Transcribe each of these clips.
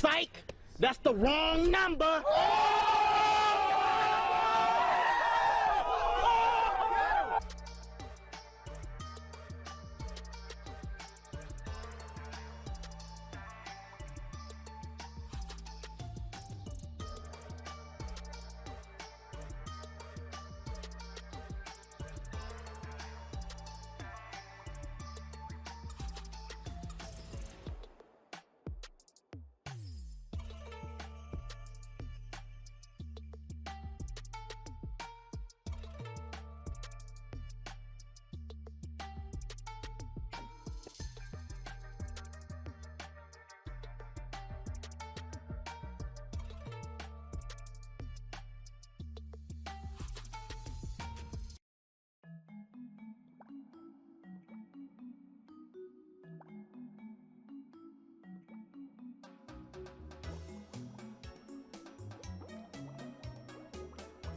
Psych! That's the wrong number!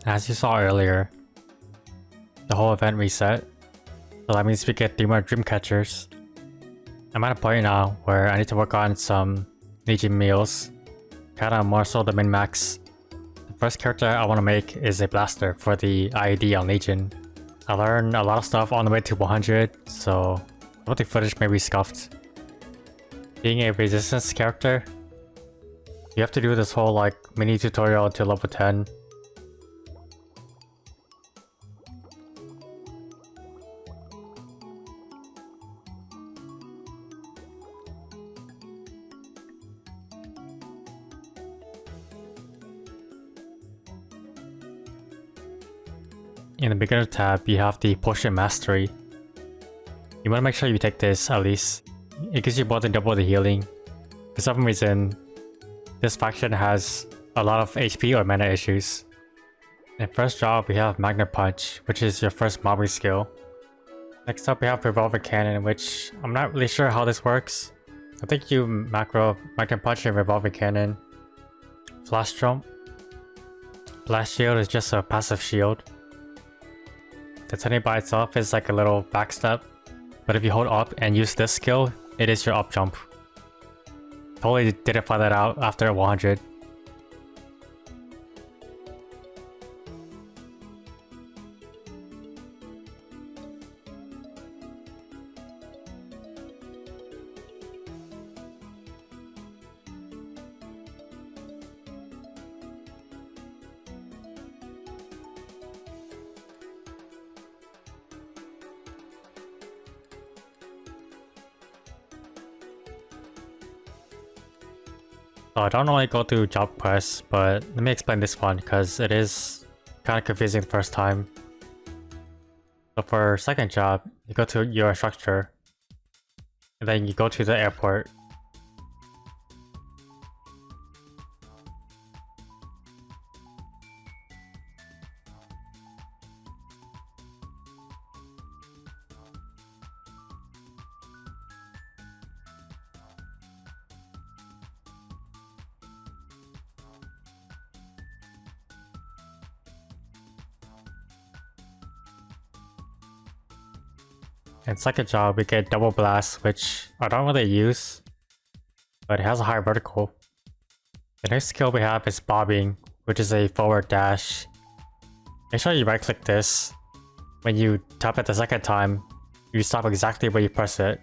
As you saw earlier, the whole event reset, so that means we get 3 more dream catchers. I'm at a point now where I need to work on some Legion meals, kinda more so the min-max. The first character I want to make is a blaster for the IED on Legion. I learned a lot of stuff on the way to 100, so some of the footage may be scuffed. Being a resistance character, you have to do this whole like mini tutorial until level 10. In the beginner tab, you have the potion mastery. You want to make sure you take this at least. It gives you more than double the healing. For some reason, this faction has a lot of HP or mana issues. In first job, we have Magna Punch, which is your first mobbing skill. Next up, we have Revolver Cannon, which I'm not really sure how this works. I think you macro Magna Punch and Revolver Cannon. Flash Jump. Blast Shield is just a passive shield. The turning by itself is like a little backstep, but if you hold up and use this skill, it is your up jump. Totally didn't find that out after 100. So I don't normally go through job quests, but let me explain this one because it is kind of confusing the first time. So for second job, you go to your structure, and then you go to the airport. And second job, we get double blast, which I don't really use, but it has a high vertical. The next skill we have is bobbing, which is a forward dash. Make sure you right click this. When you tap it the second time, you stop exactly where you press it.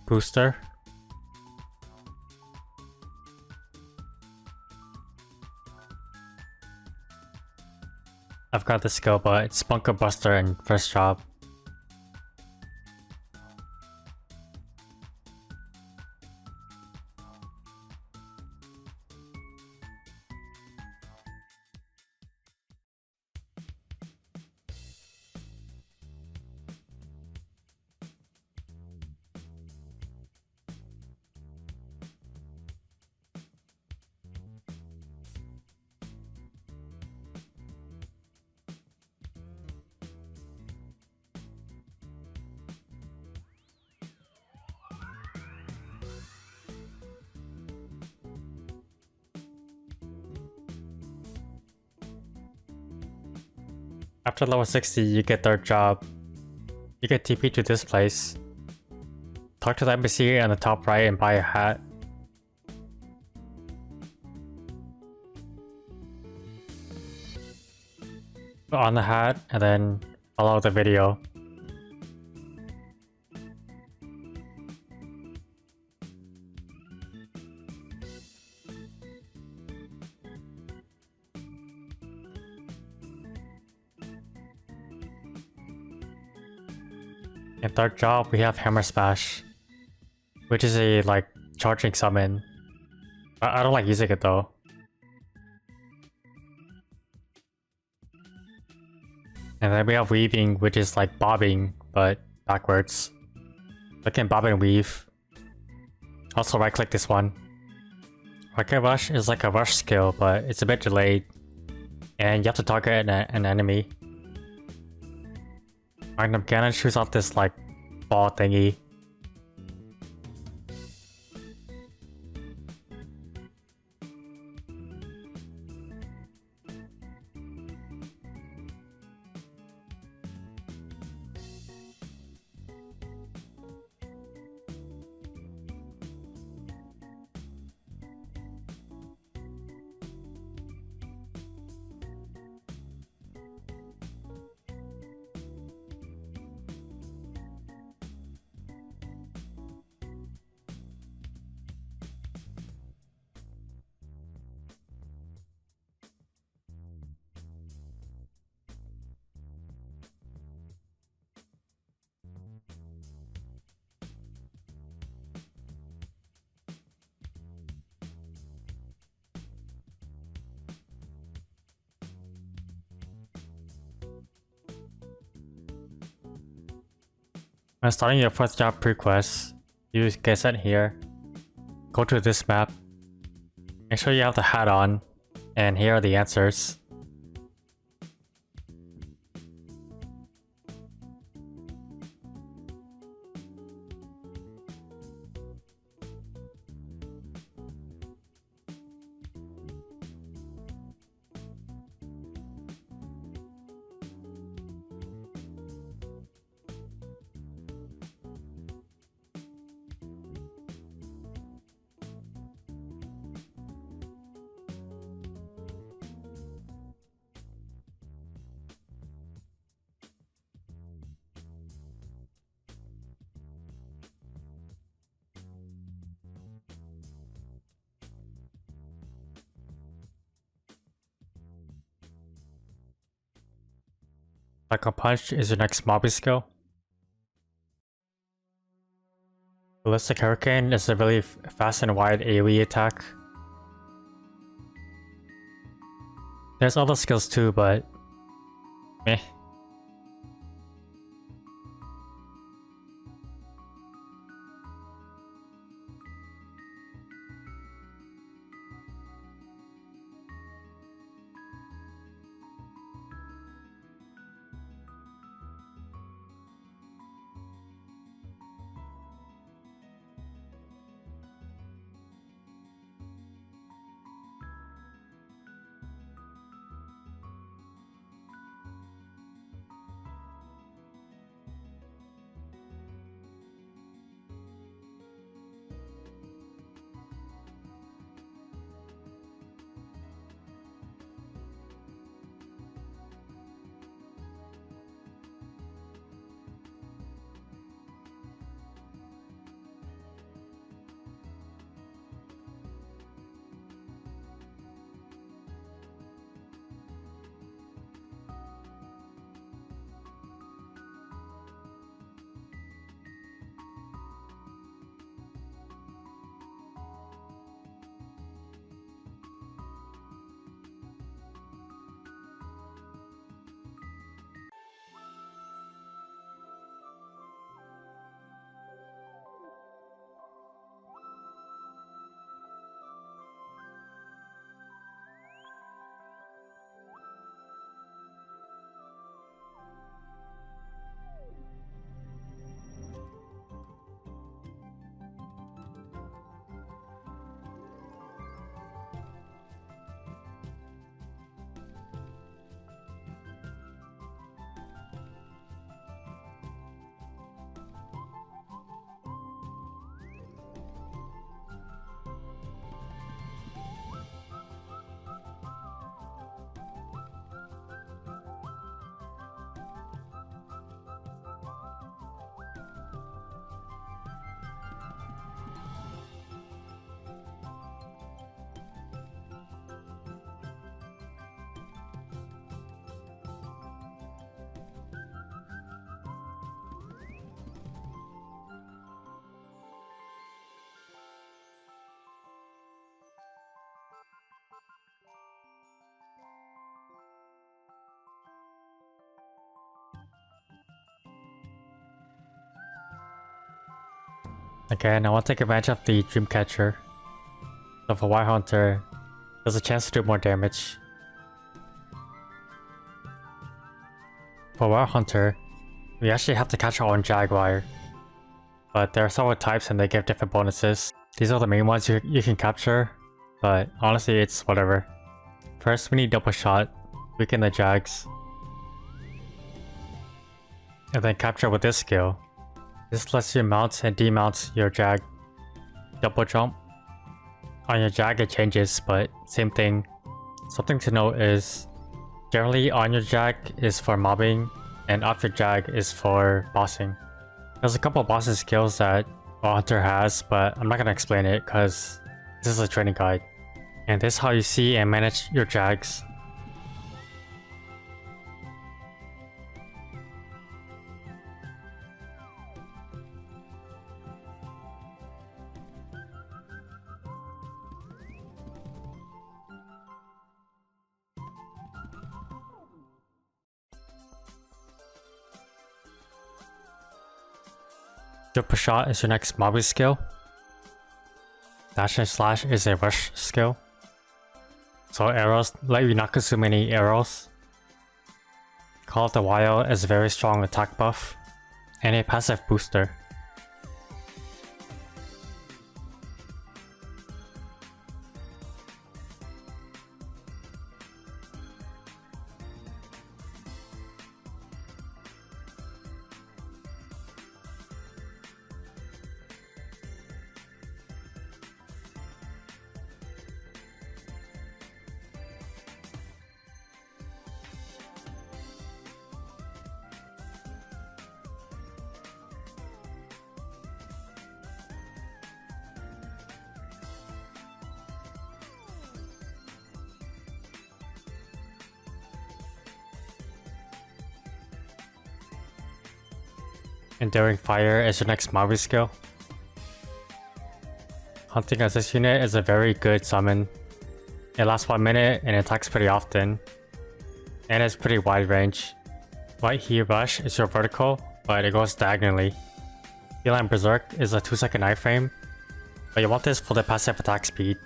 Booster. I've got this skill, but it's Bunker Buster in first job. After level 60, you get third job. You get TP to this place. Talk to the embassy on the top right and buy a hat. on the hat and then follow the video. In third job, we have Hammer Smash, which is a like charging summon. I don't like using it though. And then we have Weaving, which is like bobbing, but backwards. I can bob and weave. Also right click this one. Rocket Rush is like a rush skill, but it's a bit delayed. And you have to target an enemy. Magnum Cannon shoots out this like ball thingy. When starting your first job pre-quest, you get sent here. Go to this map. Make sure you have the hat on, and here are the answers. Like a punch is your next mobby skill. Ballistic Hurricane is a really fast and wide AoE attack. There's other skills too, but meh. Again, I want to take advantage of the Dreamcatcher. So for Wire Hunter, there's a chance to do more damage. For Wire Hunter, we actually have to catch our own Jaguar. But there are several types and they give different bonuses. These are the main ones you can capture, but honestly it's whatever. First we need double shot, weaken the Jags. And then capture with this skill. This lets you mount and demount your Jag. Double jump. On your Jag it changes, but same thing. Something to note is, generally on your Jag is for mobbing, and off your Jag is for bossing. There's a couple bossing skills that a hunter has, but I'm not going to explain it because this is a training guide. And this is how you see and manage your Jags. Super shot is your next mobby skill. Dash and slash is a rush skill. So arrows let you not consume any arrows. Call of the Wild is a very strong attack buff and a passive booster. Enduring Fire is your next mobby skill. Hunting as this unit is a very good summon. It lasts 1 minute and attacks pretty often. And it's pretty wide range. White Heat Rush is your vertical, but it goes diagonally. Feline Berserk is a 2-second iframe, but you want this for the passive attack speed.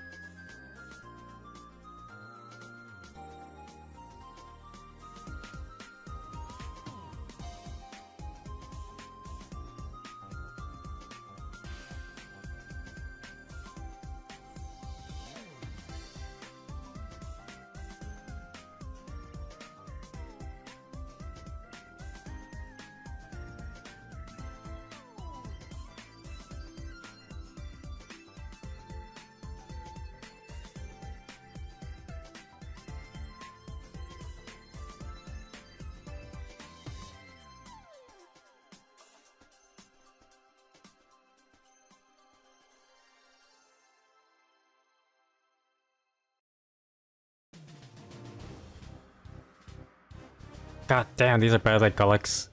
God damn, these are better than Gulliks.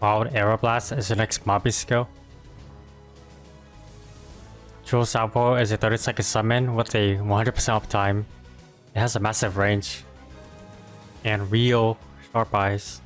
Wild Aeroblast is your next mobby skill. Jewel Salvo is a 30-second summon with a 100% uptime. It has a massive range. And real sharp eyes.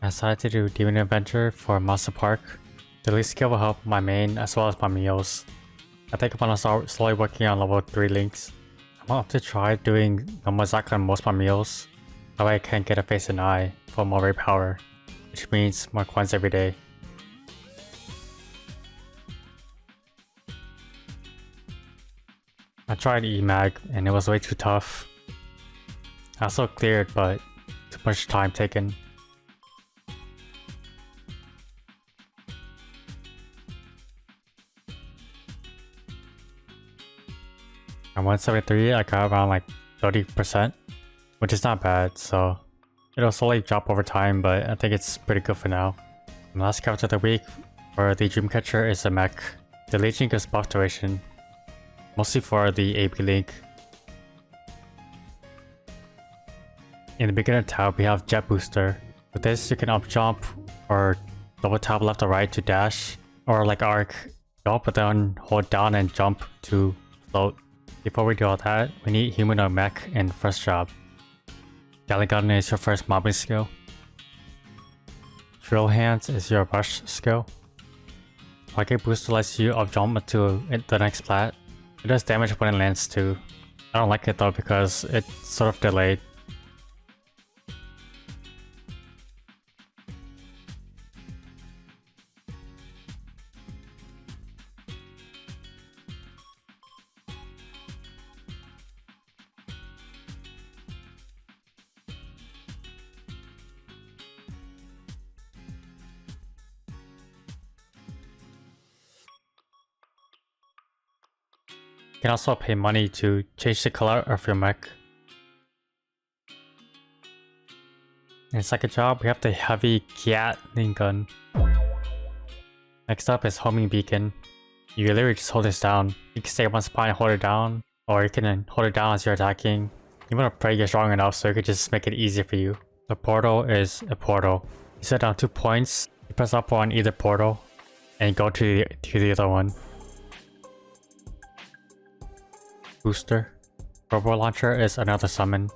I decided to do Demon Adventure for Master Park. The least skill will help my main as well as my meals. I think I'm gonna start slowly working on level 3 links. I'm going to try doing Nomazaka on most of my meals. That way I can get a face and eye for more raid power, which means more coins every day. I tried EMAG and it was way too tough. I also cleared, but too much time taken. At 173, I got around like 30%, which is not bad, so it'll slowly drop over time, but I think it's pretty good for now. And last character of the week for the Dreamcatcher is a mech. The Legion gives buff duration, mostly for the AB link. In the beginner tab, we have Jet Booster. With this, you can up jump or double tap left or right to dash, or like Arc, jump but then hold down and jump to float. Before we do all that, we need human or mech in first job. Galigun is your first mobbing skill. Drill Hands is your rush skill. Pocket Booster lets you up jump to the next plat. It does damage when it lands too. I don't like it though because it's sort of delayed. You can also pay money to change the color of your mech. In second job, we have the heavy Gatling gun. Next up is homing beacon. You literally just hold this down. You can stay one spot and hold it down, or you can hold it down as you're attacking. You want to pray you're strong enough so you can just make it easier for you. The portal is a portal. You set down 2 points, you press up on either portal, and go to the other one. Booster. Robo Launcher is another summon.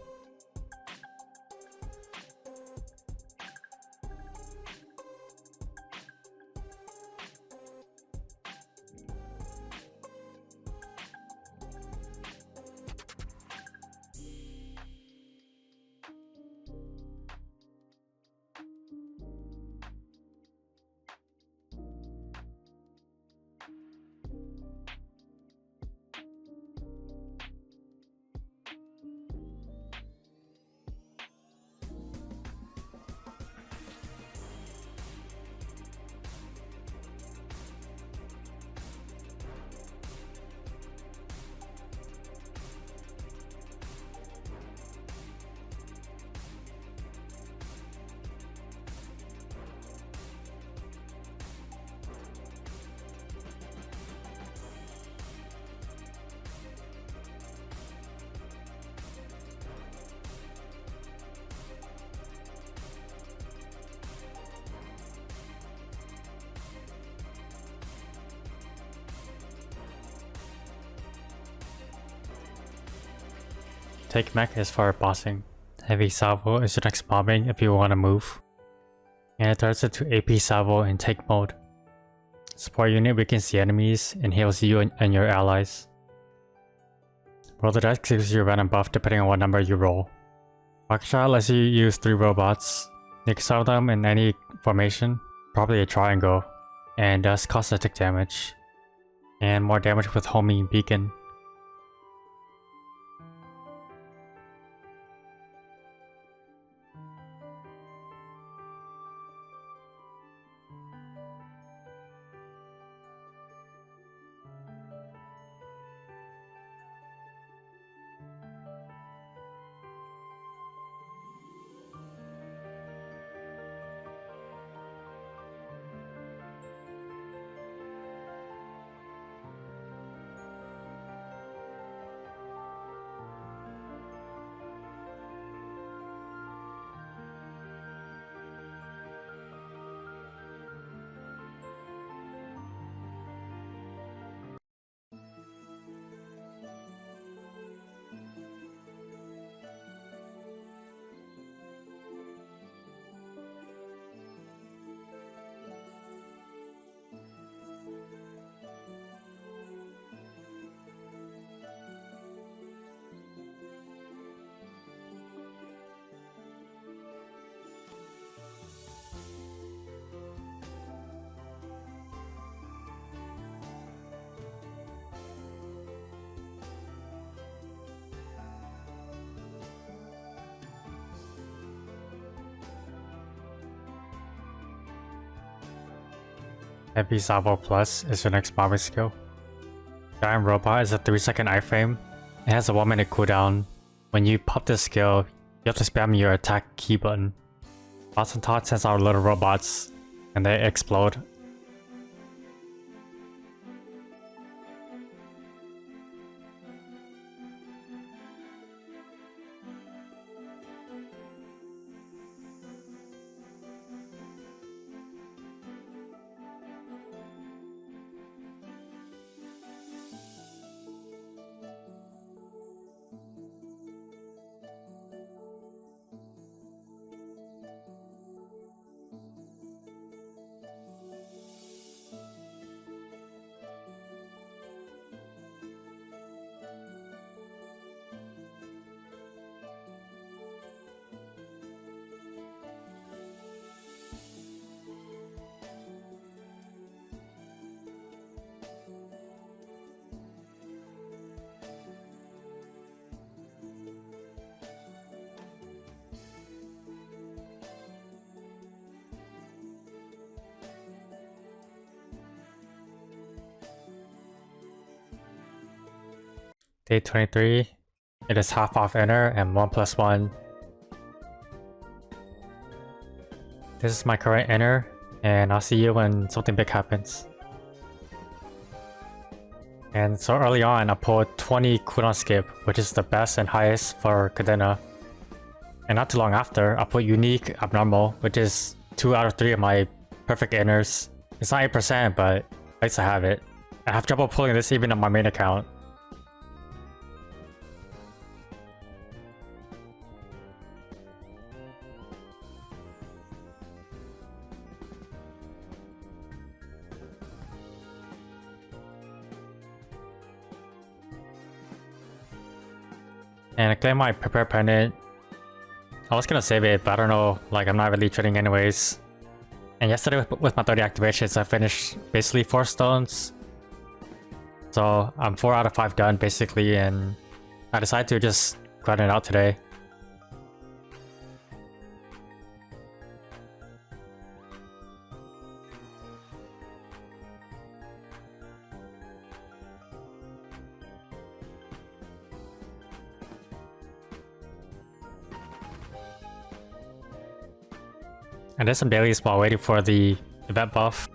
Take mech is for bossing. Heavy salvo is your next mobbing if you want to move. And it turns into AP salvo in take mode. Support unit weakens the enemies and heals you and your allies. Roll the dice gives you a random buff depending on what number you roll. Rocket shot lets you use 3 robots. You can start them in any formation, probably a triangle, and does cosmetic damage. And more damage with homing beacon. Heavy Salvo Plus is your next mobbing skill. Giant Robot is a 3-second iframe. It has a 1-minute cooldown. When you pop this skill, you have to spam your attack key button. Bots and Tots sends out little robots, and they explode. Day 23, it is half off inner and 1+1. This is my current inner, and I'll see you when something big happens. And so early on, I pulled 20 cooldown skip, which is the best and highest for Cadena. And not too long after, I put unique abnormal, which is 2 out of 3 of my perfect inners. It's not 8%, but I used to have it. I have trouble pulling this even on my main account. And I claim my prepared pendant. I was gonna save it, but I don't know, like I'm not really trading anyways. And yesterday with my 30 activations, I finished basically 4 stones. So I'm 4 out of 5 done basically, and I decided to just grind it out today. I did some dailies while waiting for the event buff,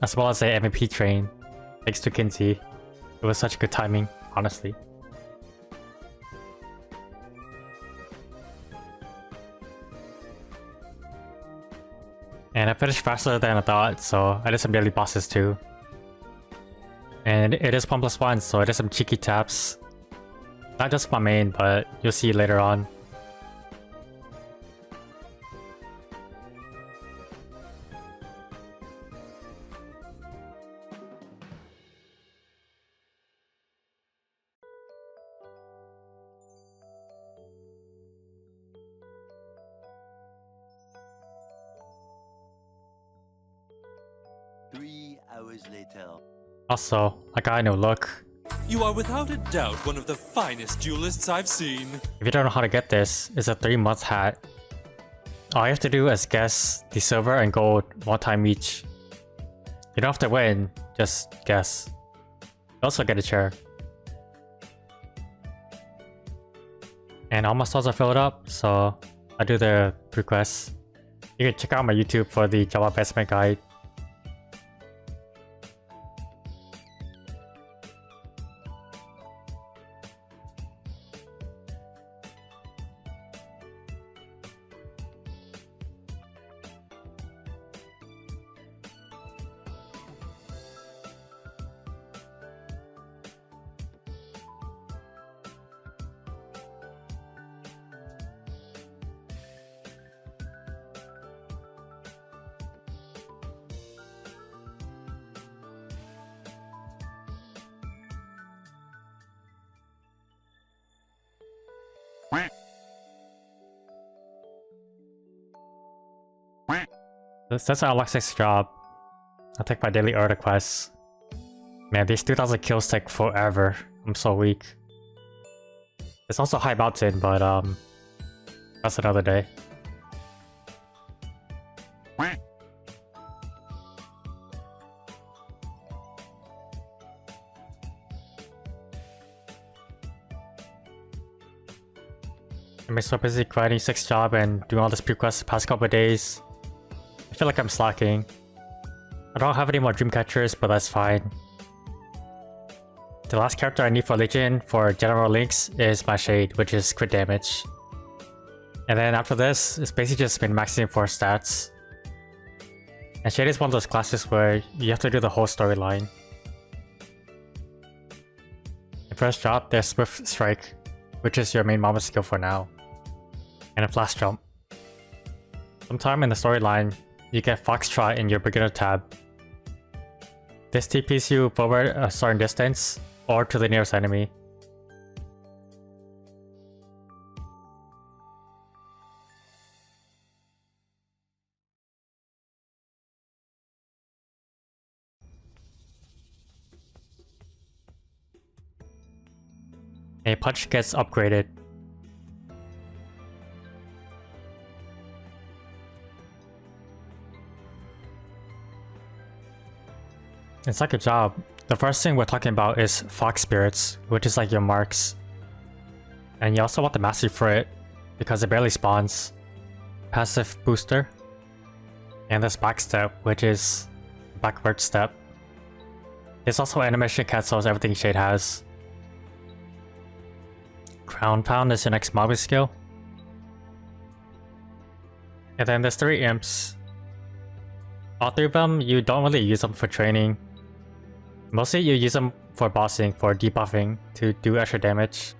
as well as the MVP train, thanks to Kinsey. It was such good timing, honestly. And I finished faster than I thought, so I did some daily bosses too. And it is 1+1, so I did some cheeky taps. Not just my main, but you'll see later on. Later. Also, I got a new look. You are without a doubt one of the finest duelists I've seen. If you don't know how to get this, it's a 3-month hat. All you have to do is guess the silver and gold 1 time each. You don't have to win, just guess. You also get a chair. And all my stalls are filled up, so I do the requests. You can check out my YouTube for the Java investment guide. That's our last 6 job. I'll take my daily order quests. Man, these 2000 kills take forever. I'm so weak. It's also high mountain, but that's another day. I'm so busy grinding 6 job and doing all this pre-quest the past couple of days. I feel like I'm slacking. I don't have any more dream catchers, but that's fine. The last character I need for Legion for general links is my Shade, which is crit damage. And then after this, it's basically just min-maxing for stats. And Shade is one of those classes where you have to do the whole storyline. In first drop, there's Swift Strike, which is your main mama skill for now. And a Flash Jump. Sometime in the storyline, you get Foxtrot in your beginner tab. This TPs you forward a certain distance, or to the nearest enemy. A punch gets upgraded. In second job, the first thing we're talking about is Fox Spirits, which is like your marks. And you also want the Mastery for it, because it barely spawns. Passive booster. And this backstep, which is backward step. There's also animation cancels everything Shade has. Crown Pound is your next mobby skill. And then there's 3 imps. All 3 of them, you don't really use them for training. Mostly you use them for bossing, for debuffing, to do extra damage.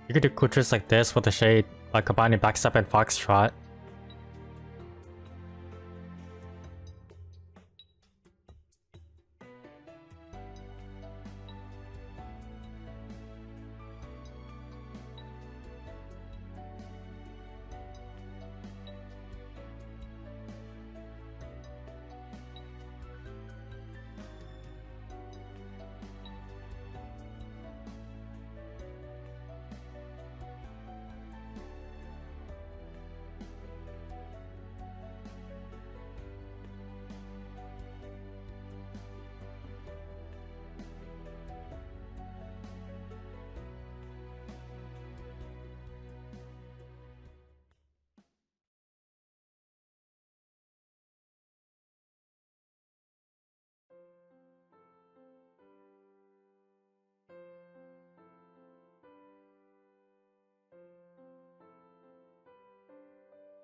You could do cool tricks like this with the Shade, like combining Backstep and Foxtrot.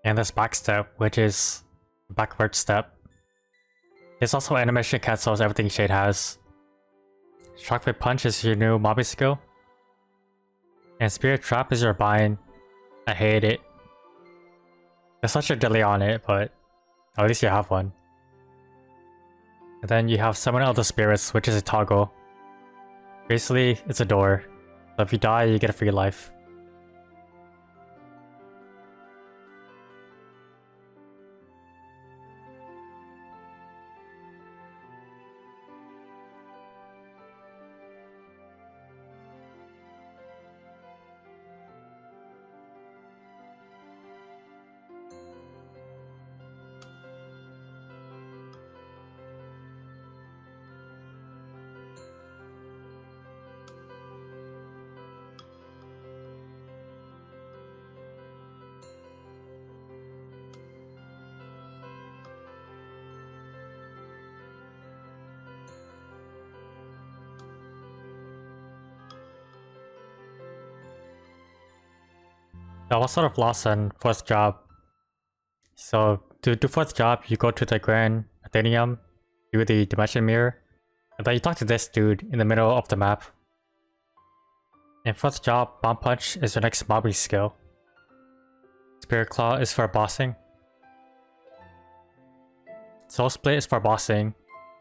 And this backstep, which is backward step. There's also animation cancels everything Shade has. Shockwave Punch is your new mobby skill. And Spirit Trap is your bind. I hate it. There's such a delay on it, but at least you have one. And then you have Summon Other Spirits, which is a toggle. Basically, it's a door. So if you die, you get a free life. I was sort of lost on fourth job. So to do fourth job, you go to the Grand Athenium, do the Dimension Mirror, and then you talk to this dude in the middle of the map. And fourth job, Bomb Punch is your next mobby skill. Spirit Claw is for bossing. Soul Split is for bossing.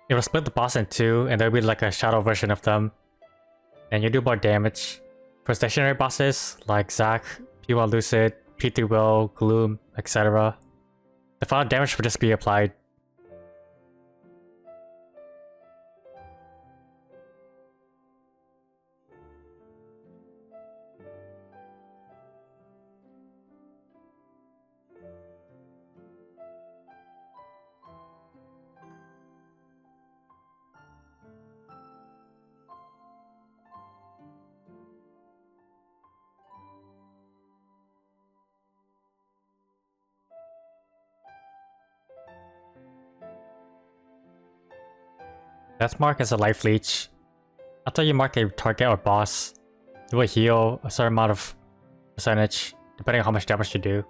It will split the boss in 2, and there'll be like a shadow version of them. And you do more damage. For stationary bosses, like Zack, P1 Lucid, P3 Will, Gloom, etc. The final damage will just be applied. That's marked as a life leech. After you mark a target or boss, you will heal a certain amount of percentage, depending on how much damage you do.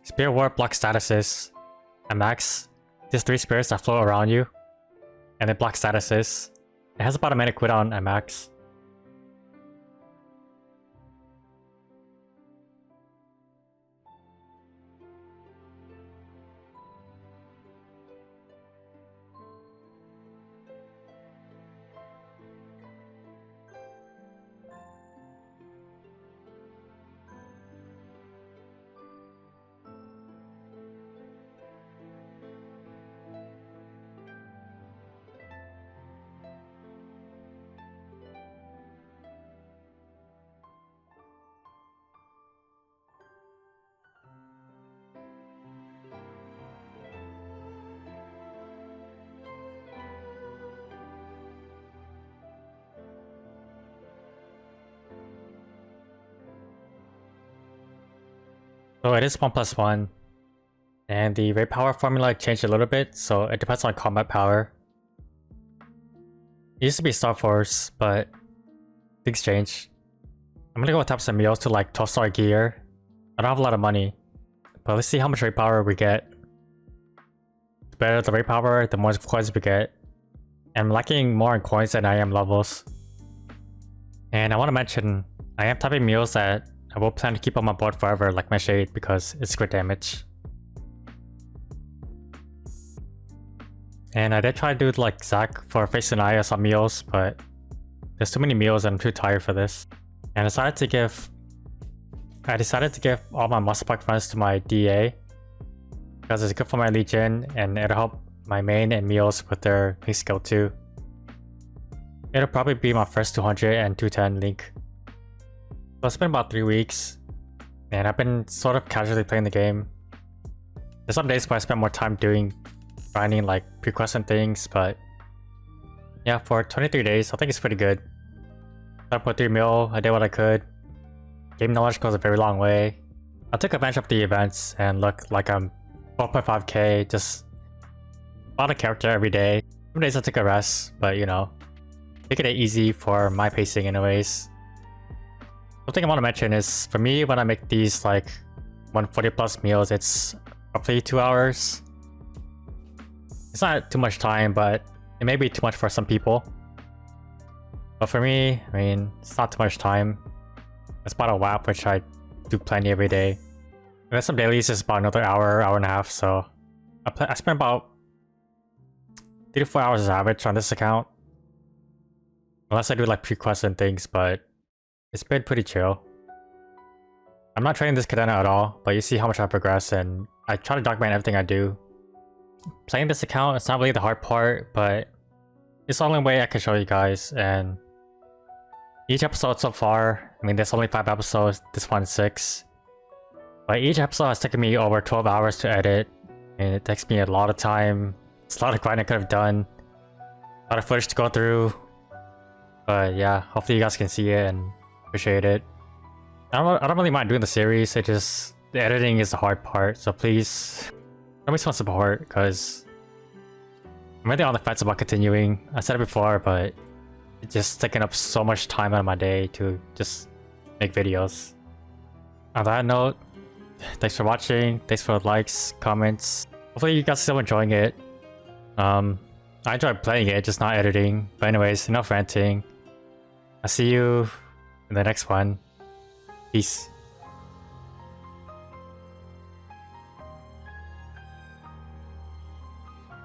Spirit Ward blocks statuses. At max, there's 3 spirits that float around you, and it blocks statuses. It has about a minute cooldown at max. So it is 1+1, and the raid power formula changed a little bit, so it depends on combat power. It used to be Star Force, but things changed. I'm gonna go with types of meals to like 12-star gear. I don't have a lot of money, but let's see how much raid power we get. The better the raid power, the more coins we get. And I'm lacking more in coins than I am levels. And I want to mention, I am typing meals that I will plan to keep on my board forever, like my shade, because it's crit damage. And I did try to do like Zac for face and eye or some meals, but there's too many meals and I'm too tired for this. And I decided to give all my muscle pack runs to my DA, because it's good for my Legion and it'll help my main and meals with their link skill too. It'll probably be my first 200 and 210 link. So it's been about 3 weeks, and I've been sort of casually playing the game. There's some days where I spend more time grinding like pre-quests and things, but yeah, for 23 days, I think it's pretty good. 7.3 mil, I did what I could. Game knowledge goes a very long way. I took advantage of the events and look like I'm 4.5k, just bought a character every day. Some days I took a rest, but you know, taking it easy for my pacing anyways. Something I want to mention is, for me, when I make these like 140 plus meals, it's roughly 2 hours. It's not too much time, but it may be too much for some people. But for me, I mean, it's not too much time. It's about a WAP, which I do plenty every day. And then some dailies is about another hour, hour and a half, so I spend about 3 to 4 hours as average on this account. Unless I do like pre-quests and things, but it's been pretty chill. I'm not training this Cadena at all, but you see how much I progress, and I try to document everything I do. Playing this account, it's not really the hard part, but it's the only way I can show you guys, and each episode so far, I mean there's only 5 episodes, this one's 6. But each episode has taken me over 12 hours to edit, and it takes me a lot of time. It's a lot of grinding I could have done, a lot of footage to go through. But yeah, hopefully you guys can see it and appreciate it. I don't really mind doing the series, it just, the editing is the hard part, so please show me some support, because I'm really on the fence about continuing. I said it before, but it's just taking up so much time out of my day to just make videos. On that note, thanks for watching, thanks for the likes, comments. Hopefully you guys are still enjoying it. I enjoy playing it, just not editing. But anyways, enough ranting. I'll see you in the next one. Peace.